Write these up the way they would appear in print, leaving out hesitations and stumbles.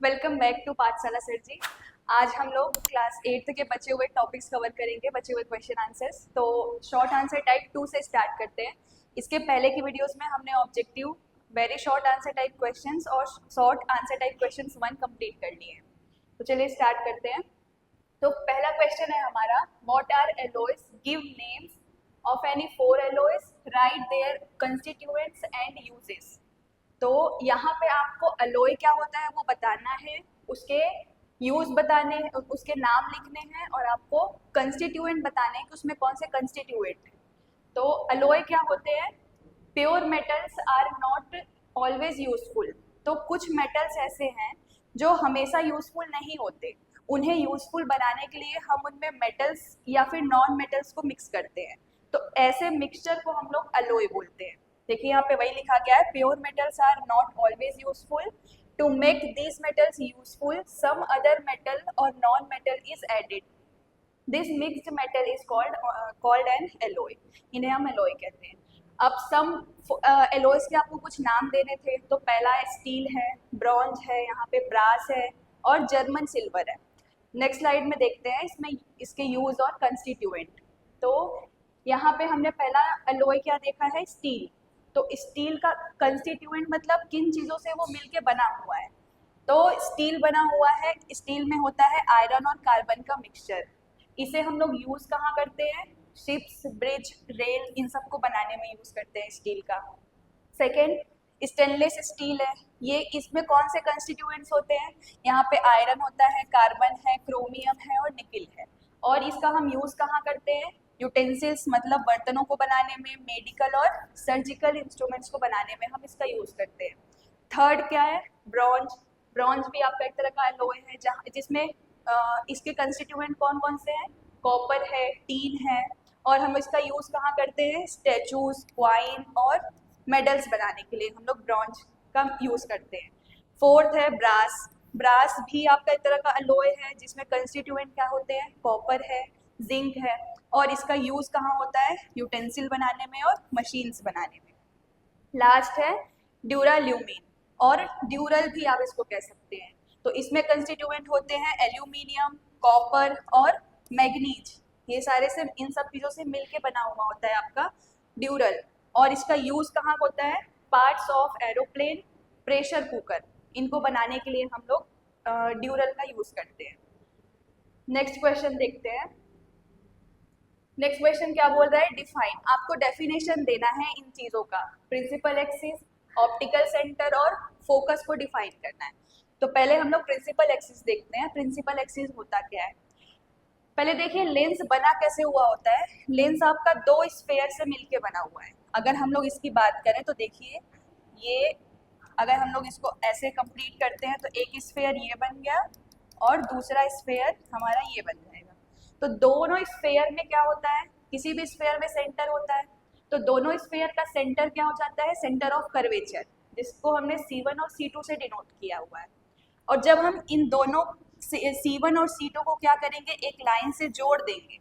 Welcome back to पाठशाला sir जी। आज हम लोग क्लास 8th के बचे हुए टॉपिक्स कवर करेंगे, बचे हुए क्वेश्चन आंसर्स। तो शॉर्ट आंसर टाइप 2 से स्टार्ट करते हैं। इसके पहले की वीडियोस में हमने objective, very short answer type questions और short answer type questions 1 complete कर लिए हैं। तो चलिए स्टार्ट करते हैं। तो पहला क्वेश्चन है हमारा, what are alloys, give names of any 4 alloys, write their constituents and uses. तो यहाँ पे आपको अलॉय क्या होता है वो बताना है, उसके यूज बताने, उसके नाम लिखने हैं और आपको कंस्टिट्यूएंट बताने हैं कि उसमें कौन से कंस्टिट्यूएंट है। तो अलॉय क्या होते हैं? Pure metals are not always useful. तो कुछ मेटल्स ऐसे हैं जो हमेशा यूजफुल नहीं होते, उन्हें यूजफुल बनाने के लिए हम उनमें मेटल्स या फिर नॉन मेटल्स को मिक्स करते हैं। तो ऐसे मिक्सचर को हम लोग अलॉय बोलते हैं। देखिए यहाँ पे वही लिखा गया है, pure metals are not always useful, to make these metals useful some other metal or non metal is added, this mixed metal is called an alloy। इन्हें हम alloy कहते हैं। अब सम एलोइस के आपको कुछ नाम देने थे। तो पहला स्टील है, ब्रॉन्ज है, यहाँ पे ब्रास है और जर्मन सिल्वर है। नेक्स्ट स्लाइड में देखते हैं इसमें इसके यूज और कंस्टिट्यूएंट। तो यहाँ पे हमने पहला एलोय क्या देखा है, स्टील। तो स्टील का कंस्टिट्यूएंट मतलब किन चीज़ों से वो मिलके बना हुआ है। तो स्टील बना हुआ है, स्टील में होता है आयरन और कार्बन का मिक्सचर। इसे हम लोग यूज कहाँ करते हैं? शिप्स, ब्रिज, रेल, इन सब को बनाने में यूज करते हैं स्टील का। सेकेंड, स्टेनलेस स्टील है। ये इसमें कौन से कंस्टिट्यूएंट्स होते हैं? यहाँ पे आयरन होता है, कार्बन है, क्रोमियम है और निकिल है। और इसका हम यूज कहाँ करते हैं? यूटेंसिल्स मतलब बर्तनों को बनाने में, मेडिकल और सर्जिकल इंस्ट्रूमेंट्स को बनाने में हम इसका यूज करते हैं। थर्ड क्या है? ब्रॉन्ज। ब्रॉन्ज भी आपका एक तरह का एलॉय है, जहाँ जिसमें इसके कंस्टिट्यूएंट कौन कौन से हैं? कॉपर है, टीन है। और हम इसका यूज कहाँ करते हैं? स्टैचूज, वाइन और मेडल्स बनाने के लिए हम लोग ब्रॉन्ज का यूज करते हैं। फोर्थ है ब्रास। ब्रास भी आपका एक तरह का अलॉय है, जिसमें कंस्टिट्यूएंट क्या होते हैं? कॉपर है, जिंक है। और इसका यूज कहाँ होता है? यूटेंसिल बनाने में और मशीन्स बनाने में। लास्ट है ड्यूराल्यूमिन, और ड्यूरल भी आप इसको कह सकते हैं। तो इसमें कंस्टिट्यूएंट होते हैं एल्यूमिनियम, कॉपर और मैग्नीज। ये सारे से, इन सब चीज़ों से मिलके बना हुआ होता है आपका ड्यूरल। और इसका यूज कहाँ होता है? Parts of aeroplane, pressure cooker, इनको बनाने के लिए हम लोग ड्यूरल का यूज करते हैं। नेक्स्ट क्वेश्चन देखते हैं। नेक्स्ट क्वेश्चन क्या बोल रहा है? डिफाइन। आपको डेफिनेशन देना है इन चीज़ों का, प्रिंसिपल एक्सिस, ऑप्टिकल सेंटर और फोकस को डिफाइन करना है। तो पहले हम लोग प्रिंसिपल एक्सिस देखते हैं। प्रिंसिपल एक्सिस होता क्या है? पहले देखिए लेंस बना कैसे हुआ होता है। लेंस आपका दो स्फेयर से मिलके बना हुआ है। अगर हम लोग इसकी बात करें तो देखिए, ये अगर हम लोग इसको ऐसे कंप्लीट करते हैं तो एक स्फेयर ये बन गया और दूसरा स्फेयर हमारा ये बन जाएगा। तो दोनों स्फेयर में क्या होता है? किसी भी स्फेयर में सेंटर होता है। तो दोनों स्फेयर का सेंटर क्या हो जाता है? सेंटर ऑफ कर्वेचर, जिसको हमने C1 और C2 से डिनोट किया हुआ है। और जब हम इन दोनों C1 और C2 को क्या करेंगे? एक लाइन से जोड़ देंगे।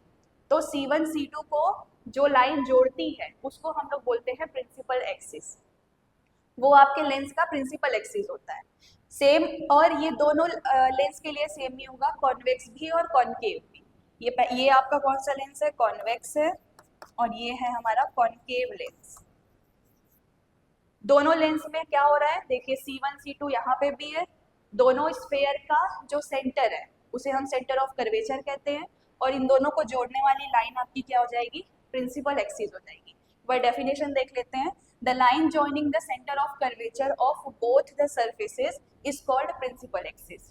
तो C1 C2 को जो लाइन जोड़ती है उसको हम लोग बोलते हैं प्रिंसिपल एक्सिस। वो आपके लेंस का प्रिंसिपल एक्सिस होता है। सेम, और ये दोनों लेंस के लिए सेम ही होगा, कॉन्वेक्स भी और कॉन्केव भी। ये आपका कौन सा लेंस है? कॉन्वेक्स है, और ये है हमारा कॉन्केव लेंस। दोनों लेंस में क्या हो रहा है? देखिए C1 C2 यहाँ पे भी है। दोनों स्फेयर का जो सेंटर है उसे हम सेंटर ऑफ कर्वेचर कहते हैं, और इन दोनों को जोड़ने वाली लाइन आपकी क्या हो जाएगी? प्रिंसिपल एक्सिस हो जाएगी। वह डेफिनेशन देख लेते हैं। The line joining the centre of curvature of both the surfaces is called principal axis.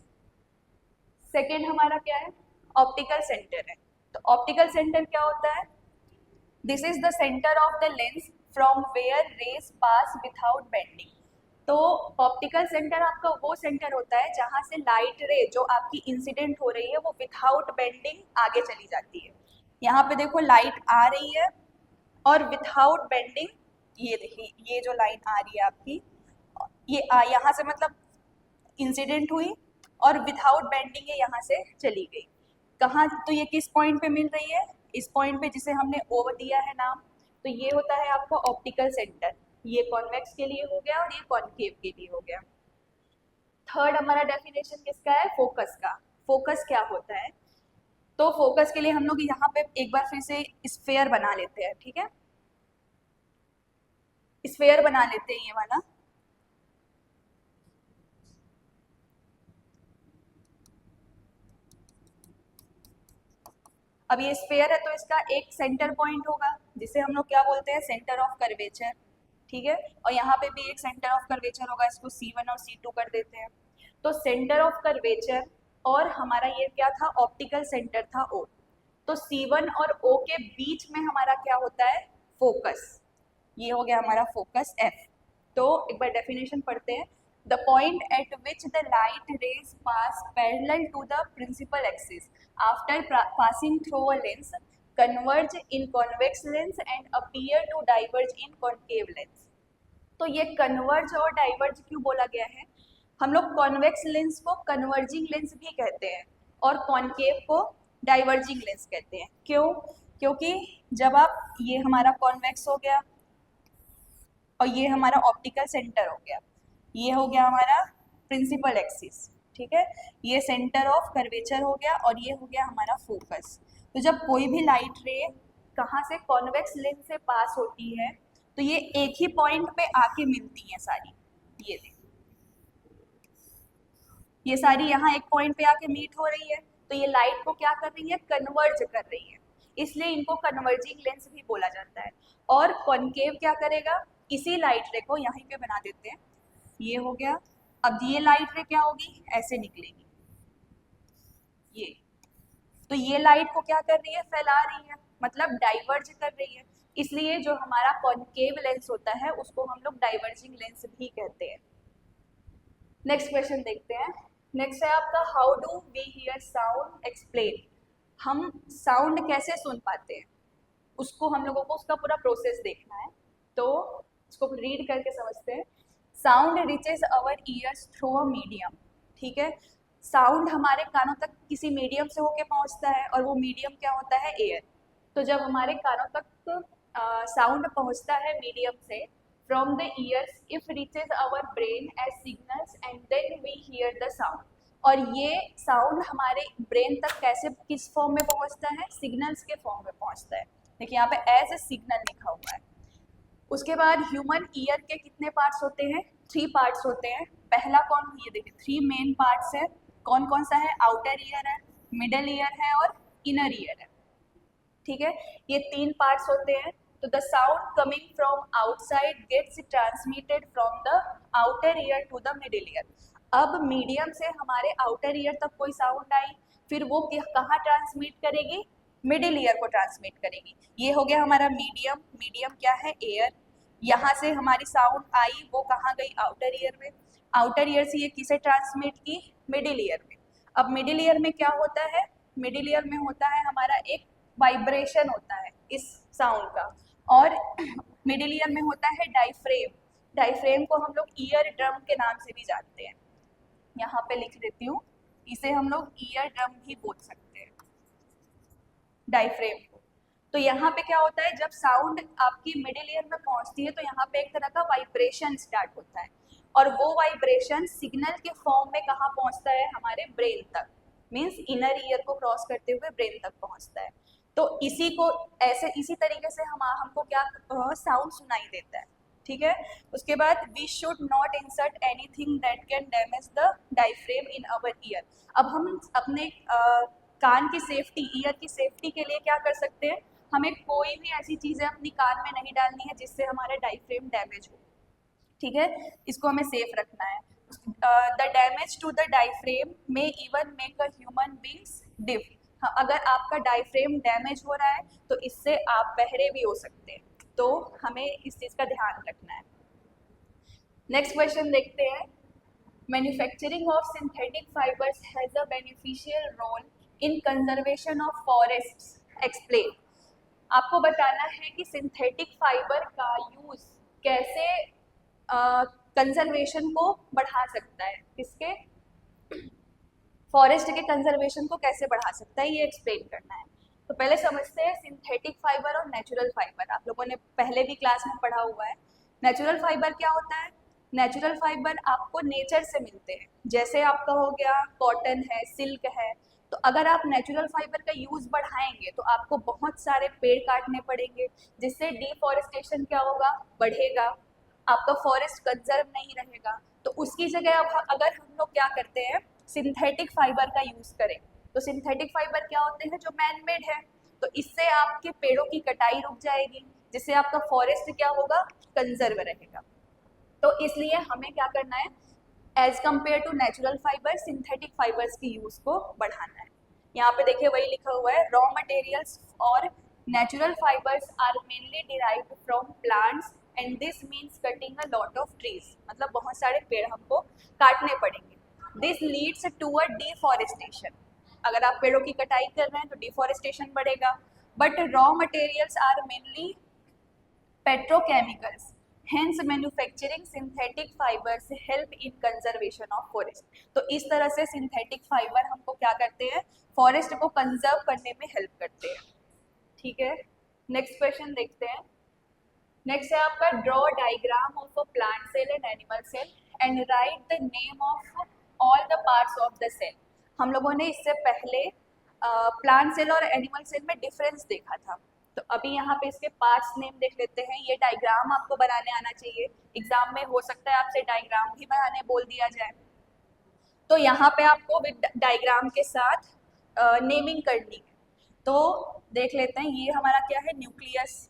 Second हमारा क्या है? ऑप्टिकल सेंटर है। तो ऑप्टिकल सेंटर क्या होता है? This is the centre of the lens from where rays pass without bending. तो optical centre आपका वो सेंटर होता है जहां से लाइट रे जो आपकी इंसिडेंट हो रही है वो विथआउट बेंडिंग आगे चली जाती है। यहाँ पे देखो लाइट आ रही है और विथआउट बेंडिंग, ये देखिए ये जो लाइन आ रही है आपकी, ये यहाँ से मतलब इंसिडेंट हुई और विथआउट बेंडिंग ये यहाँ से चली गई। कहाँ? तो ये किस पॉइंट पे मिल रही है? इस पॉइंट पे जिसे हमने ओ दिया है नाम। तो ये होता है आपका ऑप्टिकल सेंटर। ये कॉन्वेक्स के लिए हो गया और ये कॉन्केव के लिए हो गया। थर्ड हमारा डेफिनेशन किसका है, फोकस का। फोकस क्या होता है, तो फोकस के लिए हम लोग यहाँ पे एक बार फिर से स्फेयर बना लेते हैं, ठीक है, स्फेयर बना लेते हैं ये वाला। अब ये स्फेयर है तो इसका एक सेंटर पॉइंट होगा जिसे हम लोग क्या बोलते हैं, सेंटर ऑफ कर्वेचर, ठीक है, और यहाँ पे भी एक सेंटर ऑफ कर्वेचर होगा, इसको C1 और C2 कर देते हैं। तो सेंटर ऑफ कर्वेचर और हमारा ये क्या था, ऑप्टिकल सेंटर था O, तो C1 और O के बीच में हमारा क्या होता है, फोकस। ये हो गया हमारा फोकस F। तो एक बार डेफिनेशन पढ़ते हैं। The point at which the light rays pass parallel to the principal axis after passing through a lens converge in convex lens and appear to diverge in concave lens। तो ये converge और diverge क्यों बोला गया है, हम लोग convex lens को कन्वर्जिंग लेंस भी कहते हैं और कॉन्केव को डाइवर्जिंग लेंस कहते हैं। क्यों, क्योंकि जब आप, ये हमारा कॉन्वेक्स हो गया और ये हमारा ऑप्टिकल सेंटर हो गया, ये हो गया हमारा प्रिंसिपल एक्सिस, ठीक है, ये सेंटर ऑफ कर्वेचर हो गया और ये हो गया हमारा फोकस। तो जब कोई भी लाइट रे कहाँ से, कॉन्वेक्स लेंस से पास होती है, तो ये एक ही पॉइंट पे आके मिलती हैं सारी, ये देखो ये सारी यहाँ एक पॉइंट पे आके मीट हो रही है, तो ये लाइट को क्या कर रही है, कन्वर्ज कर रही है, इसलिए इनको कन्वर्जिंग लेंस भी बोला जाता है। और कॉन्केव क्या करेगा, इसी लाइट रे को यहीं पे बना देते हैं, ये हो गया। अब ये लाइट रे क्या होगी, ऐसे निकलेगी ये, तो ये लाइट को क्या कर रही है, फैला रही है, मतलब डाइवर्ज कर रही है, इसलिए जो हमारा कॉन्केव लेंस होता है उसको हम लोग डाइवर्जिंग लेंस भी कहते हैं। नेक्स्ट क्वेश्चन देखते हैं। नेक्स्ट है आपका, how do we hear sound, explain. हम साउंड कैसे सुन पाते हैं, उसको हम लोगों को उसका पूरा प्रोसेस देखना है, तो इसको रीड करके समझते हैं। Sound reaches our years through a medium, ठीक है, साउंड हमारे कानों तक किसी मीडियम से होके पहुंचता है और वो मीडियम क्या होता है, एयर। तो जब हमारे कानों तक साउंड पहुंचता है मीडियम से, from the ears if reaches our brain as signals and then we hear the sound. और ये साउंड हमारे ब्रेन तक कैसे, किस फॉर्म में पहुंचता है, सिग्नल्स के फॉर्म में पहुंचता है। देखिए यहाँ पे एज ए सिग्नल लिखा हुआ है। उसके बाद ह्यूमन ईयर के कितने पार्ट्स होते हैं, 3 पार्ट्स होते हैं। पहला कौन, ये देखिए 3 मेन पार्ट्स है, कौन कौन सा है, आउटर ईयर है, मिडल ईयर है और इनर ईयर है, ठीक है, ये 3 पार्ट्स होते हैं। तो the sound coming from outside gets transmitted from the outer ear to the middle ear. अब मीडियम से हमारे आउटर ईयर तक कोई साउंड आई, फिर वो कहाँ ट्रांसमिट करेगी, मिडिल ईयर को ट्रांसमिट करेगी। ये हो गया हमारा मीडियम, मीडियम क्या है, एयर। यहाँ से हमारी साउंड आई, वो कहाँ गई, आउटर ईयर में, आउटर ईयर से ये किसे ट्रांसमिट की, मिडिल ईयर में। अब मिडिल ईयर में क्या होता है, मिडिल ईयर में होता है हमारा एक वाइब्रेशन होता है इस साउंड का, और मिडिल ईयर में होता है डायफ्रेम। डायफ्रेम को हम लोग ईयर ड्रम के नाम से भी जानते हैं, यहाँ पे लिख देती हूँ, इसे हम लोग ईयर ड्रम भी बोल सकते हैं, डायफ्रेम को। तो यहाँ पे क्या होता है, जब साउंड आपकी मिडिल ईयर में पहुंचती है तो यहाँ पे एक तरह का वाइब्रेशन स्टार्ट होता है, और वो वाइब्रेशन सिग्नल के फॉर्म में कहाँ पहुंचता है, हमारे ब्रेन तक, मीन्स इनर ईयर को क्रॉस करते हुए ब्रेन तक पहुंचता है। तो इसी को ऐसे, इसी तरीके से हमको क्या साउंड सुनाई देता है, ठीक है। उसके बाद we should not insert anything that can damage the diaphragm in our ear. अब हम अपने कान की सेफ्टी, ईयर की सेफ्टी के लिए क्या कर सकते हैं, हमें कोई भी ऐसी चीज़ें अपनी कान में नहीं डालनी है जिससे हमारा डायफ्रेम डैमेज हो, ठीक है, इसको हमें सेफ रखना है। The damage to the diaphragm may even make a human beings deaf. हाँ, अगर आपका डायफ्रेम डैमेज हो रहा है तो इससे आप बहरे भी हो सकते हैं, तो हमें इस चीज़ का ध्यान रखना है। नेक्स्ट क्वेश्चन देखते हैं। Manufacturing of synthetic fibres has a beneficial role in conservation of forests, explain. आपको बताना है कि सिंथेटिक फाइबर का यूज कैसे कंजर्वेशन को बढ़ा सकता है, किसके, फॉरेस्ट के कंजर्वेशन को कैसे बढ़ा सकता है, ये एक्सप्लेन करना है। तो पहले समझते हैं सिंथेटिक फाइबर और नेचुरल फाइबर। आप लोगों ने पहले भी क्लास में पढ़ा हुआ है। नेचुरल फाइबर क्या होता है, नेचुरल फाइबर आपको नेचर से मिलते हैं, जैसे आपका हो गया कॉटन है, सिल्क है। तो अगर आप नेचुरल फाइबर का यूज़ बढ़ाएंगे तो आपको बहुत सारे पेड़ काटने पड़ेंगे, जिससे डिफॉरेस्टेशन क्या होगा, बढ़ेगा, आपका फॉरेस्ट कंजर्व नहीं रहेगा। तो उसकी जगह अब अगर हम लोग क्या करते हैं, सिंथेटिक फाइबर का यूज़ करें, तो सिंथेटिक फाइबर क्या होते हैं, जो मैन मेड है। तो इससे आपके पेड़ों की कटाई रुक जाएगी, जिससे आपका फॉरेस्ट क्या होगा, कंजर्व रहेगा। तो इसलिए हमें क्या करना है, as compare to natural fibre synthetic fibres की यूज़ को बढ़ाना है। यहाँ पे देखिए वही लिखा हुआ है, रॉ मटेरियल्स और natural fibres are mainly derived from plants and this means cutting a lot of trees, मतलब बहुत सारे पेड़ हमको काटने पड़ेंगे। This leads to a deforestation, अगर आप पेड़ों की कटाई कर रहे हैं तो डिफॉरेस्टेशन बढ़ेगा। But raw materials are mainly petrochemicals, hence manufacturing synthetic fibres help in conservation of forest. तो इस तरह से सिंथेटिक फाइबर हमको क्या करते हैं, फॉरेस्ट को कंजर्व करने में हेल्प करते हैं। ठीक है, नेक्स्ट क्वेश्चन देखते हैं। नेक्स्ट है आपका, draw diagram of a plant cell and animal cell and write the name of all the parts of the cell. हम लोगों ने इससे पहले प्लांट सेल और एनिमल सेल में डिफरेंस देखा था, तो अभी यहाँ पे इसके पार्ट्स नेम देख लेते हैं। ये डायग्राम आपको बनाने आना चाहिए, एग्जाम में हो सकता है आपसे डायग्राम भी बनाने बोल दिया जाए। तो यहाँ पे आपको विद डायग्राम के साथ नेमिंग करनी है। तो देख लेते हैं, ये हमारा क्या है, न्यूक्लियस।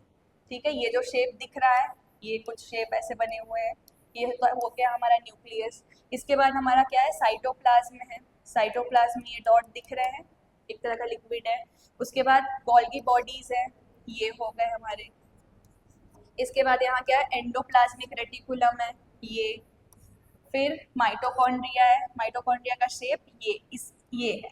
ठीक है, ये जो शेप दिख रहा है, ये कुछ शेप ऐसे बने हुए हैं, ये हो गया हमारा न्यूक्लियस। इसके बाद हमारा क्या है, साइटोप्लाज्म है। साइटोप्लाज्म में ये डॉट दिख रहे हैं, एक तरह का लिक्विड है। उसके बाद गोल्गी बॉडीज है, ये हो गए हमारे। इसके बाद यहाँ क्या है, एंडोप्लाज्मिक रेटिकुलम है ये। फिर माइटोकॉन्ड्रिया है, माइटोकॉन्ड्रिया का शेप ये है।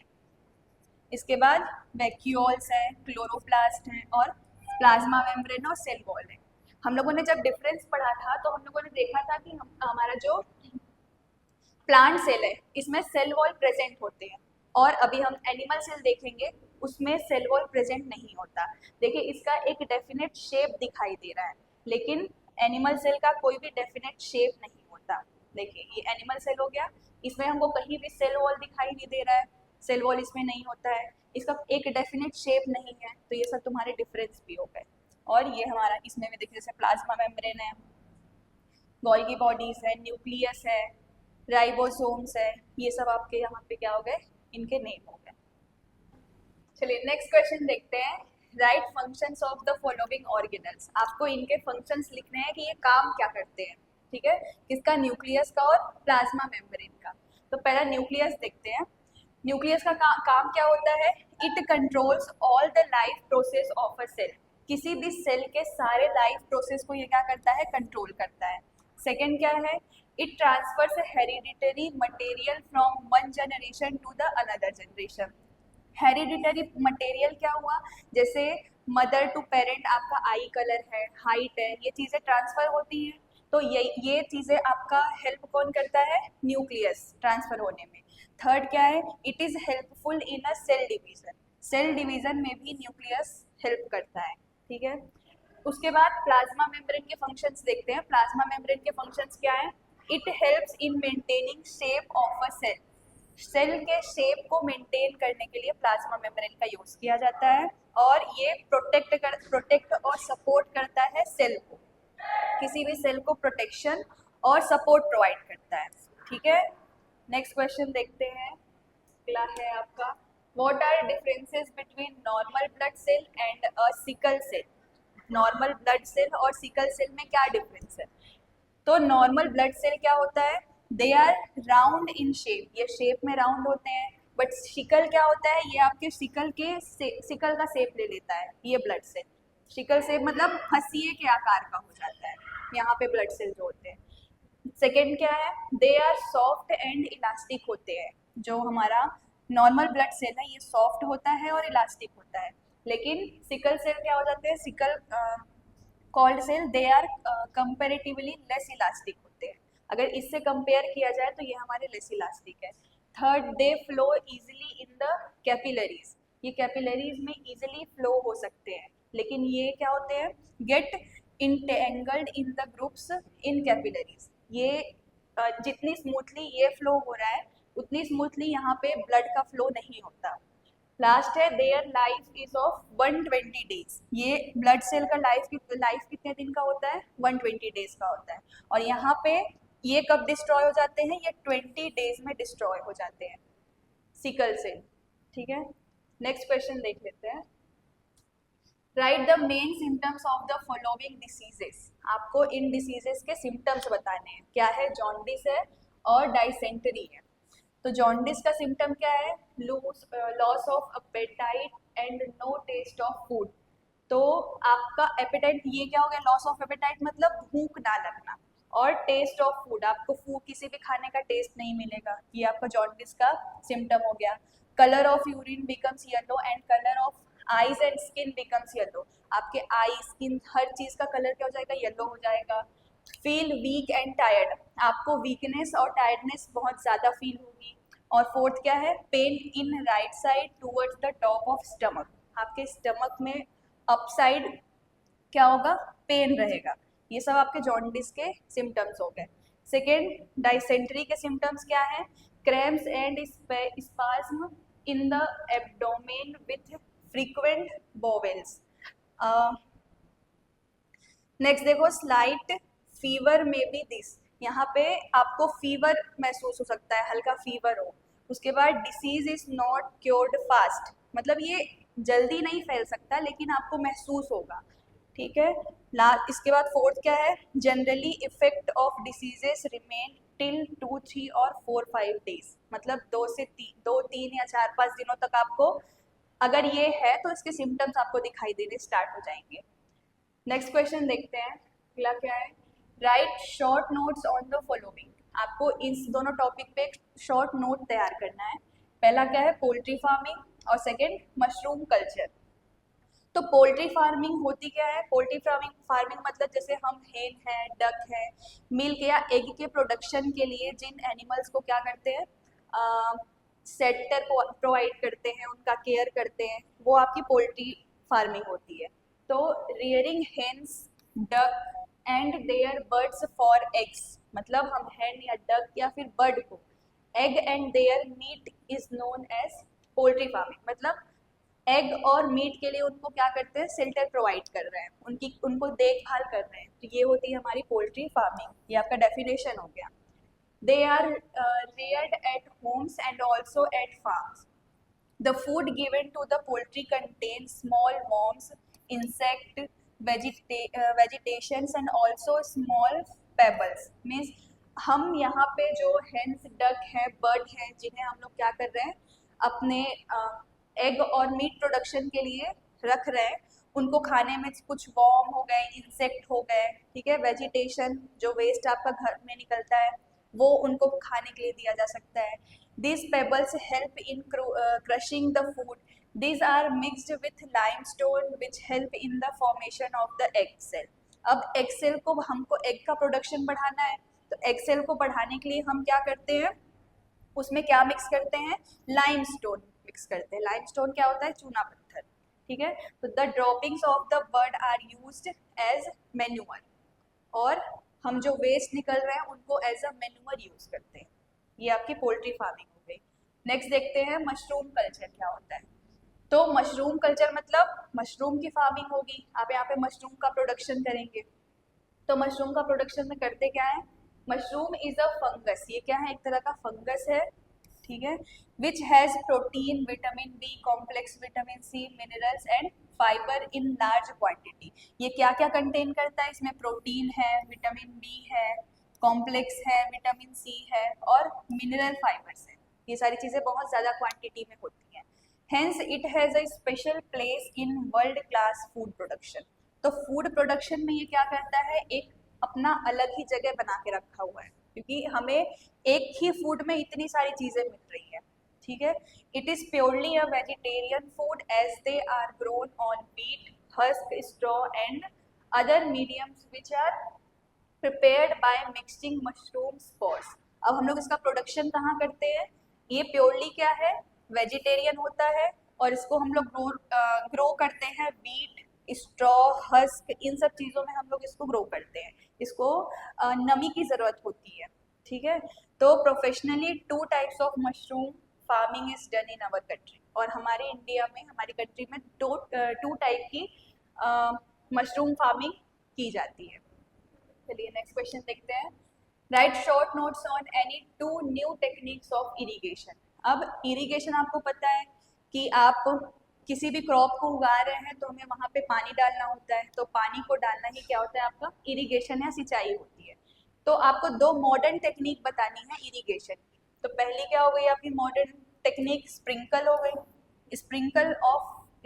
इसके बाद वैक्यूल्स है, क्लोरोप्लास्ट है, और प्लाज्मा मेम्ब्रेन और सेल वॉल है। हम लोगों ने जब डिफरेंस पढ़ा था तो हम लोगों ने देखा था कि हमारा जो प्लांट सेल है इसमें सेल वॉल प्रेजेंट होते हैं, और अभी हम एनिमल सेल देखेंगे उसमें सेल वॉल प्रेजेंट नहीं होता। देखिए इसका एक डेफिनेट शेप दिखाई दे रहा है, लेकिन एनिमल सेल का कोई भी डेफिनेट शेप नहीं होता। देखिए ये एनिमल सेल हो गया, इसमें हमको कहीं भी सेल वॉल दिखाई नहीं दे रहा है, सेल वॉल इसमें नहीं होता है, इसका एक डेफिनेट शेप नहीं है। तो ये सब तुम्हारे डिफरेंस भी हो गए। और ये हमारा इसमें भी देखिए, जैसे प्लाज्मा मेम्ब्रेन है, गोल्गी बॉडीज है, न्यूक्लियस है, राइबोसोम्स है, ये सब आपके यहाँ पे क्या हो गए, इनके नेम हो गए। चलिए नेक्स्ट क्वेश्चन देखते हैं। Right functions of the following organelles. आपको इनके फंक्शंस लिखने हैं कि ये काम क्या करते हैं। ठीक है, किसका, न्यूक्लियस का और प्लाज्मा मेम्ब्रेन का। तो पहला न्यूक्लियस देखते हैं। न्यूक्लियस का काम क्या होता है, it controls all the life process of a cell. किसी भी सेल के सारे लाइफ प्रोसेस को ये क्या करता है, कंट्रोल करता है। सेकेंड क्या है, it transfers hereditary material from one generation to the another generation. Hereditary material क्या हुआ, जैसे मदर टू पेरेंट आपका आई कलर है, हाइट है, ये चीज़ें ट्रांसफर होती हैं। तो ये चीज़ें आपका हेल्प कौन करता है, न्यूक्लियस ट्रांसफर होने में। थर्ड क्या है, it is helpful in a cell division. Cell division में भी न्यूक्लियस हेल्प करता है। ठीक है, उसके बाद प्लाज्मा मेम्ब्रेन के फंक्शंस देखते हैं। प्लाज्मा मेम्ब्रेन के फंक्शंस क्या है, it helps in maintaining shape of a cell. Cell के शेप को मेंटेन करने के लिए प्लाज्मा मेम्ब्रेन का यूज किया जाता है, और ये प्रोटेक्ट और सपोर्ट करता है सेल को, किसी भी सेल को प्रोटेक्शन और सपोर्ट प्रोवाइड करता है। ठीक है, नेक्स्ट क्वेश्चन देखते हैं। अगला है आपका, what are differences between normal blood cell and a sickle cell. Normal blood cell और सिकल सेल में क्या डिफरेंस है। तो नॉर्मल ब्लड सेल क्या होता है, they are round in shape, ये शेप में राउंड होते हैं। बट सिकल क्या होता है, ये आपके सिकल का शेप ले लेता है ये ब्लड सेल। सिकल शेप मतलब हंसिए के आकार का हो जाता है यहाँ पे ब्लड सेल जो होते हैं। सेकेंड क्या है, they are soft and elastic होते हैं। जो हमारा नॉर्मल ब्लड सेल है ये सॉफ्ट होता है और इलास्टिक होता है, लेकिन सिकल सेल क्या हो जाते हैं, sickle called cell, they are comparatively less elastic होते हैं। अगर इससे कंपेयर किया जाए तो ये हमारे लेस इलास्टिक है। Third, they flow easily in the capillaries. ये कैपिलरीज में इजिली फ्लो हो सकते हैं, लेकिन ये क्या होते हैं, get entangled in the groups in capillaries. ये जितनी स्मूथली ये फ्लो हो रहा है उतनी स्मूथली यहाँ पे ब्लड का फ्लो नहीं होता। लास्ट है their life is of 120 days. ये ब्लड सेल का लाइफ कितने दिन का होता है? 120 डेज का होता है। और यहाँ पे ये कब डिस्ट्रॉय हो जाते हैं? ये 20 डेज में डिस्ट्रॉय हो जाते हैं, सिकल सेल। ठीक है, नेक्स्ट क्वेश्चन देख लेते हैं। Right the main symptoms of the following diseases. आपको इन डिसीजेस के सिम्टम्स बताने हैं। क्या है? जॉन्डिस है और डाइसेंटरी है। तो जॉन्डिस का सिम्टम क्या है? Loss of appetite and no taste of food. तो आपका एपेटाइट, ये क्या हो गया? लॉस ऑफ एपेटाइट मतलब भूख ना लगना। और टेस्ट ऑफ फूड, आपको फूड किसी भी खाने का टेस्ट नहीं मिलेगा, ये आपका जॉन्डिस का सिम्टम हो गया। Colour of urine becomes yellow and colour of eyes and skin becomes yellow. आपके आई, स्किन, हर चीज का कलर क्या हो जाएगा? येलो हो जाएगा। फील वीक एंड टायर्ड, आपको वीकनेस और टायर्डनेस बहुत ज़्यादा फील होगी। और फोर्थ क्या है? Pain in right side towards the top of stomach. आपके स्टमक में अप साइड क्या होगा? पेन रहेगा। ये सब आपके जॉन्डिस के सिम्टम्स हो गए। सेकेंड, डाइसेंट्री के सिम्टम्स क्या है? Cramps and spasm in the abdomen with frequent bowels. Next देखो, slight fever may be this. यहाँ पे आपको फीवर महसूस हो सकता है, हल्का फीवर हो। उसके बाद disease is not cured fast, मतलब ये जल्दी नहीं फैल सकता लेकिन आपको महसूस होगा। ठीक है, इसके बाद फोर्थ क्या है? Generally effect of diseases remain till 2, 3 और 4, 5 डेज। मतलब 2, 3 या 4, 5 दिनों तक आपको, अगर ये है तो इसके सिम्टम्स आपको दिखाई देने स्टार्ट हो जाएंगे। नेक्स्ट क्वेश्चन देखते हैं, अगला क्या है? Right short notes on the following. आपको इन दोनों टॉपिक पे एक शॉर्ट नोट तैयार करना है। पहला क्या है? पोल्ट्री फार्मिंग और सेकंड मशरूम कल्चर। तो पोल्ट्री फार्मिंग होती क्या है? पोल्ट्री फार्मिंग मतलब जैसे हम हेन है, डक है, मिल्क या एग के प्रोडक्शन के लिए जिन एनिमल्स को क्या करते हैं, सेल्टर प्रोवाइड करते हैं, उनका केयर करते हैं, वो आपकी पोल्ट्री फार्मिंग होती है। तो rearing hens, duck and their birds for eggs, मतलब हम हैन या डक या फिर बर्ड को egg and their meat is known as poultry farming. मतलब एग और मीट के लिए उनको क्या करते हैं? शेल्टर प्रोवाइड कर रहे हैं, उनको देखभाल कर रहे हैं। तो ये होती है हमारी पोल्ट्री फार्मिंग। ये आपका डेफिनेशन हो गया। They are reared at homes and also at farms. The food given to the poultry contains small worms, insect, vegetations and also small pebbles. Means हम यहाँ पे जो hens, duck है, bird है, जिन्हें हम लोग क्या कर रहे हैं? अपने एग और मीट प्रोडक्शन के लिए रख रहे हैं। उनको खाने में कुछ वॉर्म हो गए, इंसेक्ट हो गए, ठीक है, वेजिटेशन जो वेस्ट आपका घर में निकलता है वो उनको खाने के लिए दिया जा सकता है। These pebbles help in crushing the food. These are mixed with limestone which help in the formation of the egg cell. अब egg cell को, हमको egg का प्रोडक्शन बढ़ाना है, तो egg cell को बढ़ाने के लिए हम क्या करते हैं? उसमें क्या मिक्स करते हैं? लाइमस्टोन मिक्स करते हैं। लाइमस्टोन क्या होता है? चूना पत्थर। ठीक है, तो the droppings of the bird are used as manure, और हम जो वेस्ट निकल रहे हैं उनको एज अ मैन्यूअर यूज करते हैं। ये आपकी पोल्ट्री फार्मिंग हो गई। नेक्स्ट देखते हैं मशरूम कल्चर क्या होता है। तो मशरूम कल्चर मतलब मशरूम की फार्मिंग होगी। आप यहाँ पे मशरूम का प्रोडक्शन करेंगे। तो मशरूम का प्रोडक्शन में करते क्या है? Mushroom is a fungus. ये क्या है? एक तरह का फंगस है, ठीक है, which has protein, vitamin B complex, vitamin C, minerals and fibre in large quantity. ये क्या क्या कंटेन करता है? इसमें प्रोटीन है, विटामिन बी है, कॉम्प्लेक्स है, विटामिन सी है और मिनरल फाइबर्स है। ये सारी चीज़ें बहुत ज़्यादा क्वांटिटी में होती हैं। Hence it has a special place in world class food production. तो फूड प्रोडक्शन में ये क्या करता है? एक अपना अलग ही जगह बना के रखा हुआ है, क्योंकि हमें एक ही फूड में इतनी सारी चीज़ें मिल रही है। ठीक है, it is purely a vegetarian food as they are grown on wheat, husk, straw and other mediums which are prepared by mixing mushroom spores. अब हम लोग इसका प्रोडक्शन कहाँ करते हैं? ये प्योरली क्या है? वेजिटेरियन होता है, और इसको हम लोग ग्रो करते हैं वीट, स्ट्रॉ, हस्क, इन सब चीज़ों में हम लोग इसको ग्रो करते हैं। इसको नमी की ज़रूरत होती है, ठीक है। तो professionally 2 types of mushroom farming is done in our country, और हमारे इंडिया में, हमारी कंट्री में टू टाइप की मशरूम फार्मिंग की जाती है। चलिए नेक्स्ट क्वेश्चन देखते हैं। Write short notes on any 2 new techniques of irrigation. अब इरिगेशन आपको पता है कि आप किसी भी क्रॉप को उगा रहे हैं तो हमें वहाँ पे पानी डालना होता है, तो पानी को डालना ही क्या होता है आपका इरिगेशन या सिंचाई होती है। तो आपको 2 मॉडर्न टेक्निक बतानी है इरिगेशन की। तो पहली क्या हो गई आपकी मॉडर्न टेक्निक, स्प्रिंकल हो गई।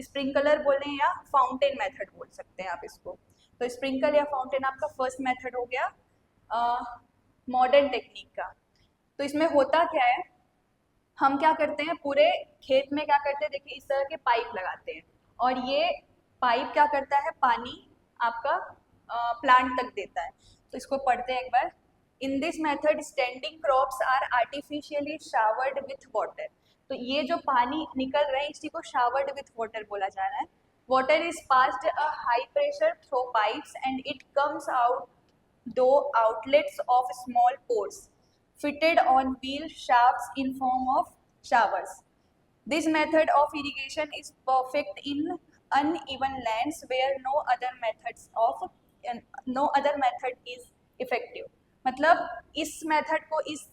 स्प्रिंकलर बोलें या फाउंटेन मेथड बोल सकते हैं आप इसको। तो स्प्रिंकल या फाउंटेन आपका फर्स्ट मेथड हो गया मॉडर्न टेक्निक का। तो इसमें होता क्या है, हम क्या करते हैं पूरे खेत में क्या करते हैं, देखिए इस तरह के पाइप लगाते हैं, और ये पाइप क्या करता है पानी आपका प्लांट तक देता है। तो इसको पढ़ते हैं एक बार। In this method standing crops are artificially showered with water. तो ये जो पानी निकल रहा है इसी को शावर्ड विथ वाटर बोला जा रहा है। Water is passed a high pressure through pipes and it comes out दो outlets of small pores fitted on wheel shafts in form of showers. This method of irrigation is perfect in uneven lands where no other method is effective. मतलब इस method को, इस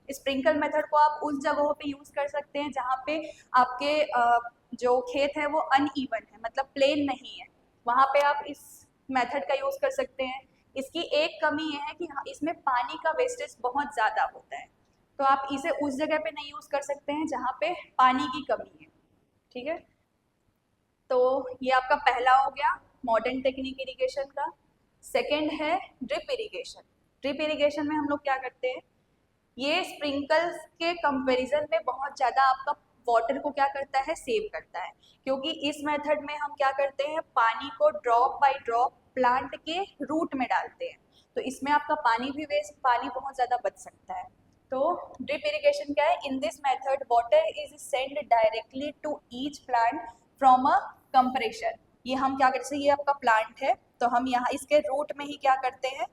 sprinkle method को आप उस जगहों पे यूज कर सकते हैं जहाँ पे आपके जो खेत है वो अनइवन है, मतलब प्लेन नहीं है, वहाँ पे आप इस मेथड का यूज कर सकते हैं। इसकी एक कमी ये है कि इसमें पानी का वेस्टेज बहुत ज़्यादा होता है, तो आप इसे उस जगह पे नहीं यूज़ कर सकते हैं जहाँ पे पानी की कमी है, ठीक है। तो ये आपका पहला हो गया मॉडर्न टेक्निक इरिगेशन का। सेकंड है ड्रिप इरिगेशन। ड्रिप इरिगेशन में हम लोग क्या करते हैं, ये स्प्रिंकल्स के कंपैरिजन में बहुत ज़्यादा आपका वाटर को क्या करता है सेव करता है, क्योंकि इस मेथड में हम क्या करते हैं पानी को ड्रॉप बाय ड्रॉप प्लांट के रूट में डालते हैं, तो इसमें आपका पानी बहुत ज़्यादा बच सकता है। तो ड्रिप इरिगेशन क्या है, in this method water is send directly to each plant from a compressor. ये हम क्या करते हैं, ये आपका प्लांट है तो हम यहाँ इसके रूट में ही क्या करते हैं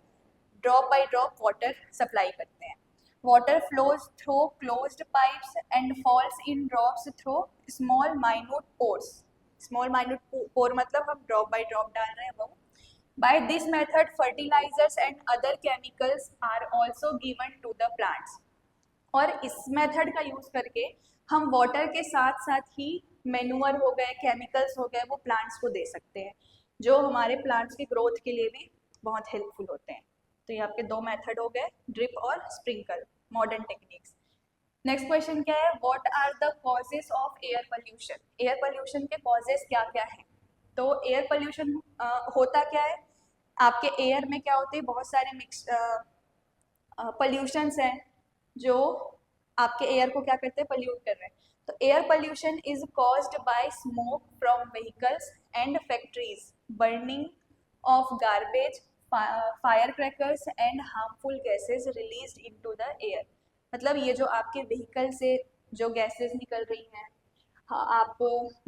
drop by drop water supply करते हैं। Water flows through closed pipes and falls in drops through small minute pores. Small minute pore मतलब हम drop by drop डाल रहे हैं वो। By this method, fertilizers and other chemicals are also given to the plants. और इस method का use करके हम वाटर के साथ साथ ही मैन्योर हो गए, केमिकल्स हो गए, वो प्लांट्स को दे सकते हैं, जो हमारे प्लांट्स की ग्रोथ के लिए भी बहुत हेल्पफुल होते हैं। तो ये आपके 2 मेथड हो गए, ड्रिप और sprinkle, modern techniques. Next question क्या है, what are the causes of air pollution. Air pollution के कॉजेस क्या क्या हैं। तो एयर पोल्यूशन होता क्या है, आपके एयर में क्या होते हैं बहुत सारे मिक्स पोल्यूशंस हैं जो आपके एयर को क्या करते हैं पोल्यूट कर रहे हैं। तो air pollution is caused by smoke from vehicles and factories, burning of garbage, fire crackers and harmful gases released into the air. मतलब ये जो आपके व्हीकल से जो गैसेज निकल रही हैं, हाँ, आप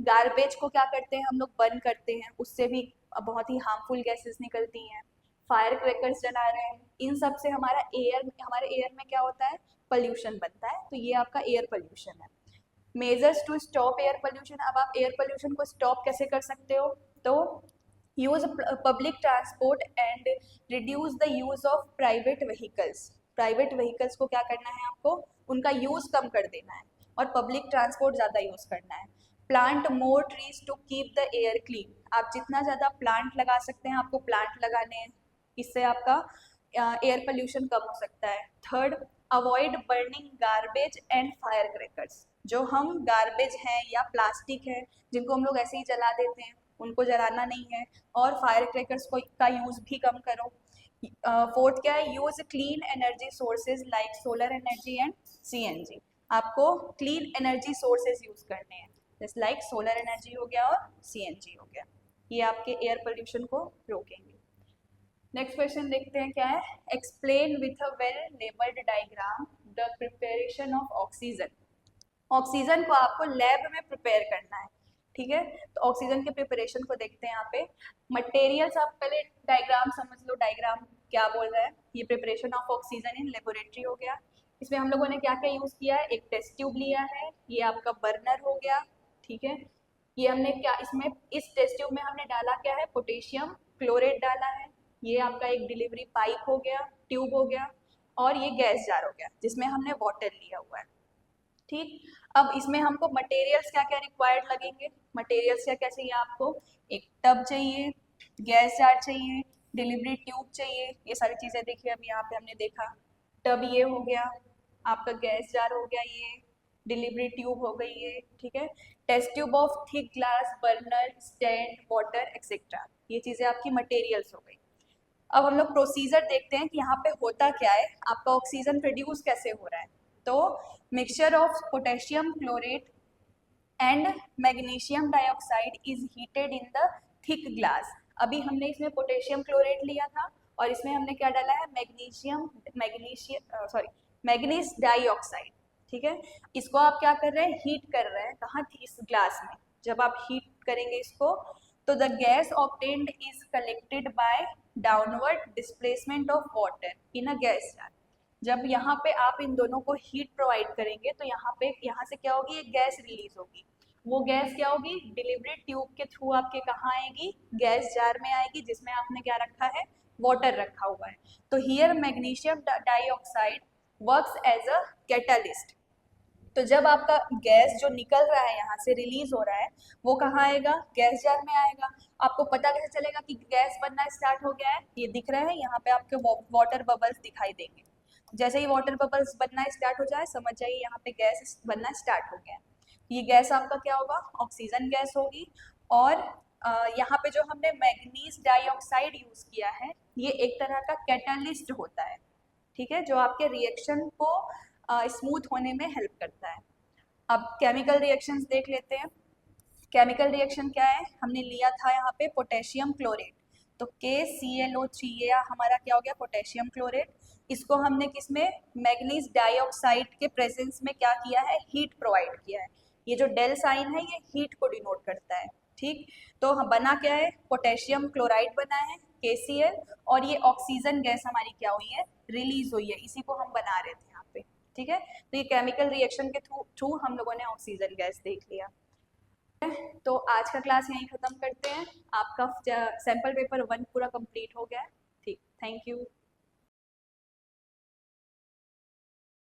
गार्बेज को क्या करते हैं हम लोग बर्न करते हैं, उससे भी बहुत ही हार्मफुल गैसेज निकलती हैं। फायर क्रैकर्स जला रहे हैं, इन सब से हमारे एयर में क्या होता है पोल्यूशन बनता है। तो ये आपका एयर पोल्यूशन है। Measures to stop air pollution. अब आप एयर पोल्यूशन को स्टॉप कैसे कर सकते हो, तो use public transport and reduce the use of private vehicles. Private vehicles को क्या करना है आपको, उनका यूज कम कर देना है और पब्लिक ट्रांसपोर्ट ज़्यादा यूज करना है। Plant more trees to keep the air clean. आप जितना ज़्यादा प्लांट लगा सकते हैं आपको प्लांट लगाने हैं, इससे आपका एयर पोल्यूशन कम हो सकता है। Third, avoid burning garbage and fire crackers. जो हम गार्बेज हैं या प्लास्टिक है जिनको हम लोग ऐसे ही जला देते हैं, उनको जलाना नहीं है, और फायर क्रैकर्स का यूज़ भी कम करो। फोर्थ क्या है, use clean energy sources like solar energy and CNG। आपको क्लीन एनर्जी सोर्सेज यूज करने हैं, जैसे लाइक सोलर एनर्जी हो गया और CNG हो गया, ये आपके एयर पोल्यूशन को रोकेंगे। नेक्स्ट क्वेश्चन देखते हैं क्या है, explain with a well labelled diagram the preparation of oxygen. Oxygen को आपको लैब में प्रिपेयर करना है, ठीक है। तो ऑक्सीजन के प्रिपरेशन को देखते हैं यहाँ पे। मटेरियल्स, आप पहले डायग्राम समझ लो, डायग्राम क्या बोल रहा है, ये preparation of oxygen in laboratory हो गया। इसमें हम लोगों ने क्या क्या यूज़ किया है, एक टेस्ट ट्यूब लिया है, ये आपका बर्नर हो गया, ठीक है। ये हमने क्या इसमें इस टेस्ट ट्यूब में हमने डाला क्या है, पोटेशियम क्लोरेट डाला है। ये आपका एक डिलीवरी पाइप हो गया, ट्यूब हो गया, और ये गैस जार हो गया जिसमें हमने वाटर लिया हुआ है, ठीक। अब इसमें हमको मटेरियल्स क्या क्या रिक्वायर्ड लगेंगे, मटेरियल्स क्या क्या चाहिए आपको, एक टब चाहिए, गैस जार चाहिए, डिलीवरी ट्यूब चाहिए, ये सारी चीज़ें देखिए अभी यहाँ पे हमने देखा। टब ये हो गया, आपका गैस जार हो गया, ये डिलीवरी ट्यूब हो गई ये, ठीक है। Test tube of thick glass, burner, stand, water etcetera, ये चीज़ें आपकी मटेरियल्स हो गई। अब हम लोग प्रोसीजर देखते हैं कि यहाँ पे होता क्या है, आपका ऑक्सीजन प्रोड्यूस कैसे हो रहा है। तो mixture of potassium chlorate and magnesium dioxide is heated in the thick glass. अभी हमने इसमें पोटेशियम क्लोरेट लिया था और इसमें हमने क्या डाला है, मैग्नीज डाइऑक्साइड, ठीक है। इसको आप क्या कर रहे हैं, हीट कर रहे हैं, कहाँ, इस ग्लास में। जब आप हीट करेंगे इसको तो the gas obtained is collected by downward displacement of water in a gas jar. जब यहाँ पे आप इन दोनों को हीट प्रोवाइड करेंगे तो यहाँ से क्या होगी, एक गैस रिलीज होगी। वो गैस क्या होगी, डिलीवरी ट्यूब के थ्रू आपके कहाँ आएगी, गैस जार में आएगी जिसमें आपने क्या रखा है, वाटर रखा हुआ है। तो here magnesium dioxide works as a catalyst. तो जब आपका गैस जो निकल रहा है यहाँ से रिलीज हो रहा है वो कहाँ आएगा, गैस जार में आएगा। आपको पता कैसे चलेगा कि गैस बनना स्टार्ट हो गया है, ये दिख रहा है यहाँ पे आपके वाटर बबल्स दिखाई देंगे। जैसे ही वाटर बबल्स बनना स्टार्ट हो जाए समझ जाइए यहाँ पे गैस बनना स्टार्ट हो गया है। ये गैस आपका क्या होगा, ऑक्सीजन गैस होगी। और यहाँ पे जो हमने मैग्नीज डाइऑक्साइड यूज किया है ये एक तरह का कैटालिस्ट होता है, ठीक है, जो आपके रिएक्शन को स्मूथ होने में हेल्प करता है। अब केमिकल रिएक्शंस देख लेते हैं। केमिकल रिएक्शन क्या है, हमने लिया था यहाँ पे पोटेशियम क्लोरेट, तो KClO3 ये हमारा क्या हो गया, पोटेशियम क्लोरेट। इसको हमने किसमें, मैग्नीज डाइऑक्साइड के प्रेजेंस में क्या किया है, हीट प्रोवाइड किया है। ये जो डेल साइन है ये हीट को डिनोट करता है, ठीक। तो बना क्या है, पोटेशियम क्लोराइड बना है KCl, और ये ऑक्सीजन गैस हमारी क्या हुई है, रिलीज हुई है, इसी को हम बना रहे थे यहाँ पे, ठीक है। तो ये केमिकल रिएक्शन के थ्रू हम लोगों ने ऑक्सीजन गैस देख लिया। तो आज का क्लास यहीं ख़त्म करते हैं। आपका सैम्पल पेपर 1 पूरा कंप्लीट हो गया है, ठीक, थैंक यू।